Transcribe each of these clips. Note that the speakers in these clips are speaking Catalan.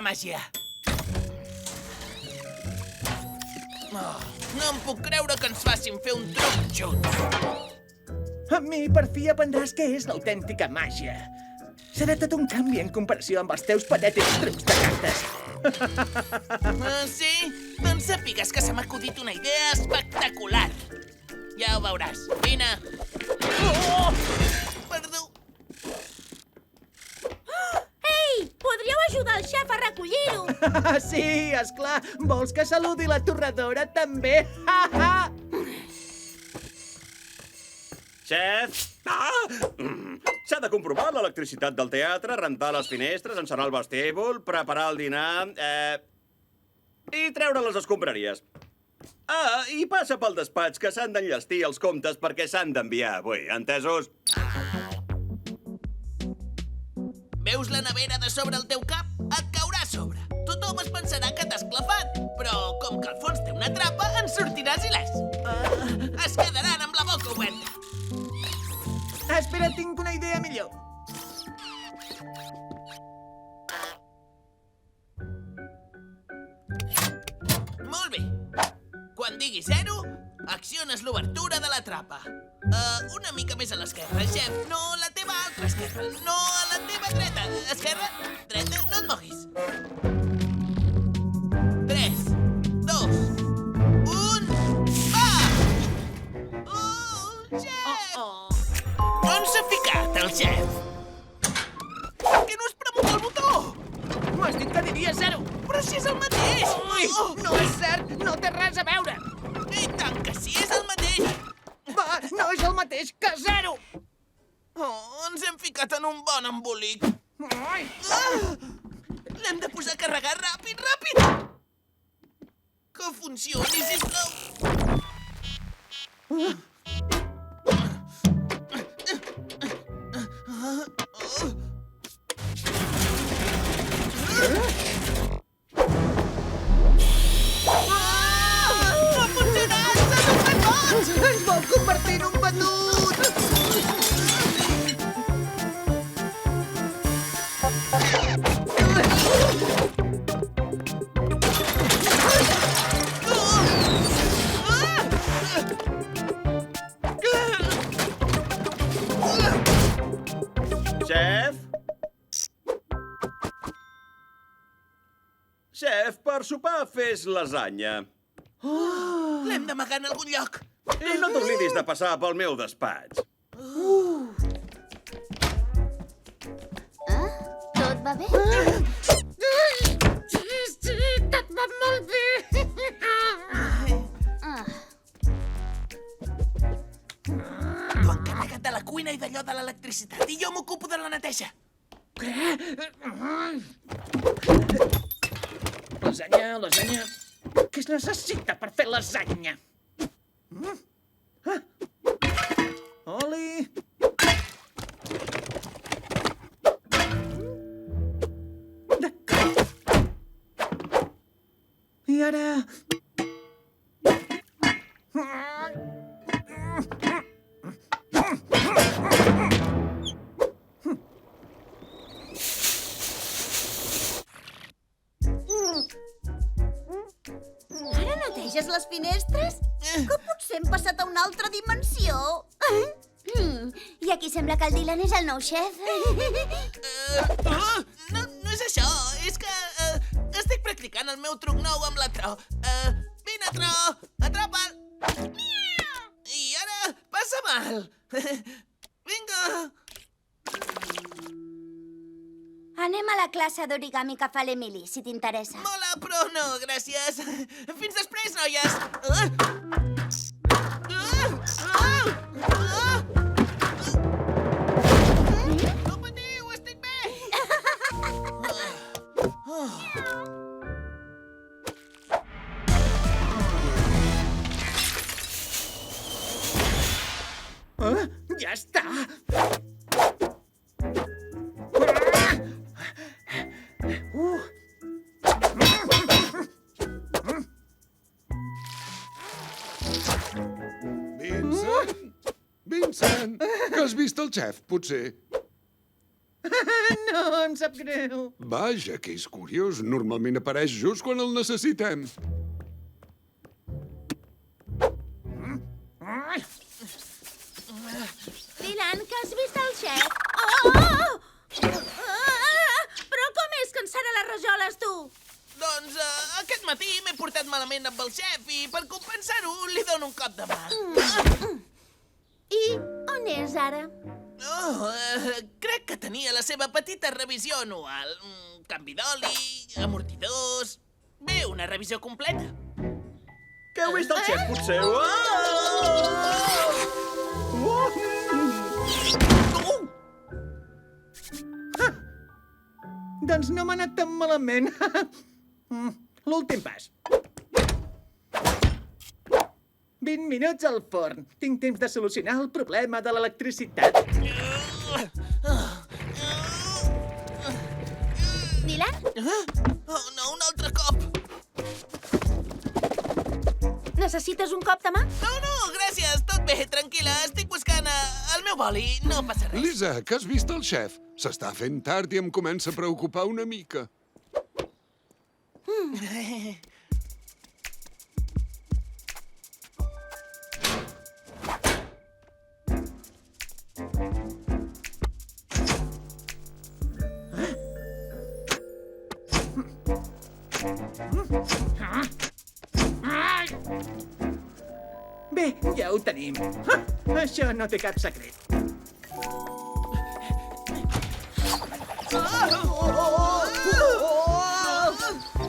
màgia. Oh, no em puc creure que ens facin fer un truc junts. Amb mi per fi aprendràs què és l'autèntica màgia. Serà tot un canvi en comparació amb els teus patètics trucs de cartes. Sí? Doncs sàpigues que se m'ha acudit una idea espectacular. Ja ho veuràs. Vine. Oh! Perdó. Ei, podríeu ajudar el xef a recollir-ho. Sí, esclar. Vols que saludi la torradora també? Xef! S'ha de comprovar l'electricitat del teatre, rentar les finestres, encerar el vestíbul, preparar el dinar... i treure les escombraries. I passa pel despatx que s'han d'enllestir els comptes perquè s'han d'enviar avui, entesos? Veus la nevera de sobre el teu cap? Et caurà a sobre. Tothom es pensarà que t'has clafat, però com que al fons té una trapa, en sortiràs il·lès. Es quedaran amb la boca oberta. Espera, tinc una idea millor. Molt bé. Quan digui 0, acciones l'obertura de la trapa. Una mica més a l'esquerra, xef. No a la teva altra esquerra. No a la teva dreta. Esquerra, dreta, no et moguis. 3, 2, 1, va! Xef! On s'ha ficat el xef? Per què no has premut el botó? M'has dit que diria 0. Però si és el mateix! Ui, no és cert, no té res a veure. I tant que sí, és el mateix! Va, no és el mateix que 0. Ens hem ficat en un bon embolic. Ai. L'hem de posar a carregar ràpid, ràpid! Que funcioni, sisplau! No funcionarà! S'ha donat boig! Ens vol convertir en un batut! Xef? Xef, per sopar fes lasanya. L'hem d'amagar en algun lloc. I no t'oblidis de passar pel meu despatx. Tot va bé? Sí, tot va molt bé. Tu encarrega't de la cuina i d'allò de l'electricitat i jo m'ocupo de la neteja. Lasanya. Què es necessita per fer lasanya? Oli. I ara... Ara neteges les finestres? Que potser hem passat a una altra dimensió. I aquí sembla que el Dylan és el nou xef. No és això, és que estic practicant el meu truc nou amb la Tro. Vine, Tro, atrapa'l. I ara, passa mal. Vinga. Anem a la classe d'origami que fa l'Emily, si t'interessa. Mola, però no, gràcies. Fins després, noies. No patiu, estic bé. Ja està. Vincent, que has vist el xef, potser? No, em sap greu. Vaja, que és curiós. Normalment apareix just quan el necessitem. Dylan, que has vist el xef? Oh! Però com és que encara les rajoles, tu? Doncs aquest matí m'he portat malament amb el xef i per compensar-ho li dono un cop de mà. I on és ara? Oh, crec que tenia la seva petita revisió anual. Canvi d'oli, amortidors... Bé, una revisió completa. Que heu vist el xef, potser? Doncs no m'ha anat tan malament. L'últim pas. 20 minuts al forn. Tinc temps de solucionar el problema de l'electricitat. Dylan? Oh, no, un altre cop. Necessites un cop de mà? No, gràcies, tot bé, tranquil·la. Estic buscant el meu boli, no passa res. Lisa, que has vist el xef? S'està fent tard i em comença a preocupar una mica. Bé, ja ho tenim. Això no té cap secret.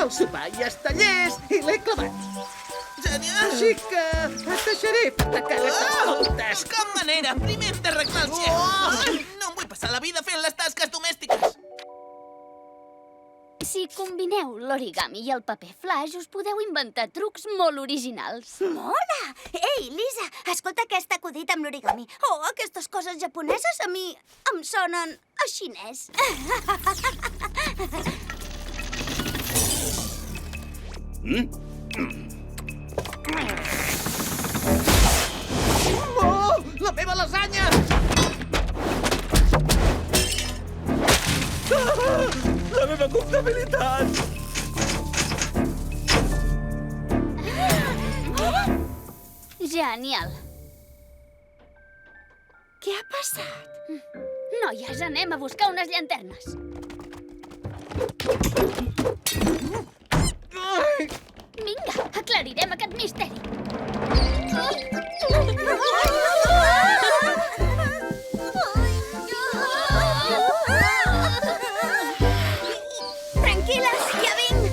El sopar ja està llest i l'he clavat. Genial! Així que et deixaré per la cara que t'escoltes. Cap manera, primer hem d'arreglar el xef. No em vull passar la vida fent les tasques domèstiques. Si combineu l'origami i el paper flash, us podeu inventar trucs molt originals. Mola! Ei, Lisa, escolta aquest acudit amb l'origami. Oh, aquestes coses japoneses a mi em sonen a xinès. Oh, la meva lasanya! La meva comptabilitat! Genial. Què ha passat? Noies, anem a buscar unes llanternes. Vinga, aclarirem aquest misteri. Tranquil·les, ja vinc!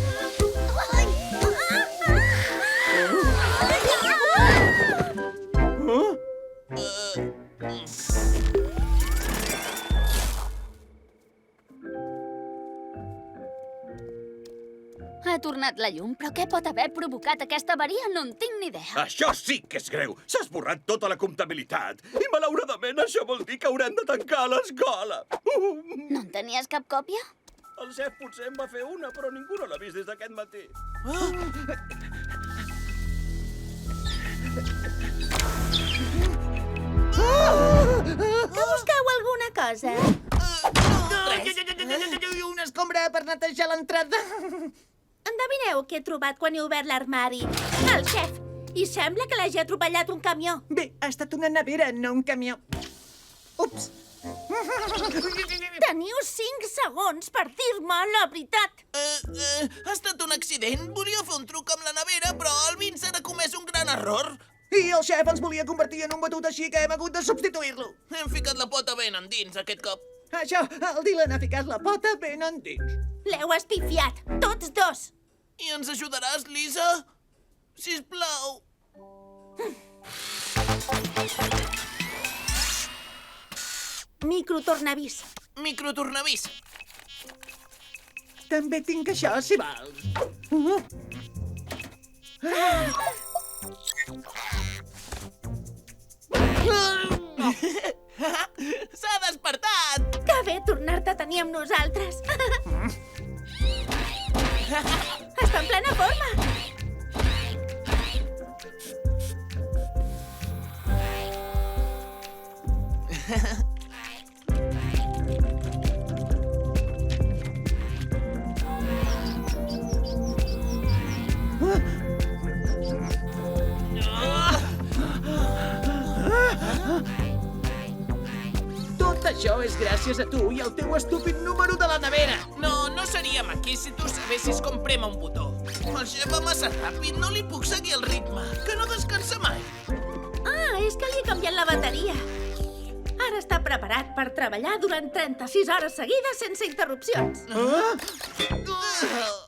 Ha tornat la llum, però què pot haver provocat aquesta avaria? No en tinc ni idea. Això sí que és greu! S'ha esborrat tota la comptabilitat! I malauradament això vol dir que haurem de tancar l'escola! No en tenies cap còpia? El xef potser en va fer una, però ningú no l'ha vist des d'aquest matí. Que busqueu alguna cosa? Una escombra per netejar l'entrada. Endevineu què he trobat quan he obert l'armari? El xef! I sembla que l'hagi atropellat un camió. Bé, ha estat una nevera, no un camió. Ups! Teniu 5 segons per dir-me la veritat. Ha estat un accident. Volia fer un truc amb la nevera, però el Vincent ha comès un gran error. I el xef ens volia convertir en un batut, així que hem hagut de substituir-lo. Hem ficat la pota ben endins aquest cop. Això, el Dylan ha ficat la pota ben endins. L'heu espifiat, tots dos. I ens ajudaràs, Lisa? Sisplau. Microtornavís. Microtornavís. També tinc això, si vols. S'ha despertat! Que bé tornar-te a tenir amb nosaltres. Està en plena forma. això és gràcies a tu i al teu estúpid número de la nevera. No, no seríem aquí si tu sabessis com prema un botó. El xef va massa ràpid, no li puc seguir el ritme, que no descansa mai. Ah, és que li he canviat la bateria. Ara està preparat per treballar durant 36 hores seguides sense interrupcions. Ah!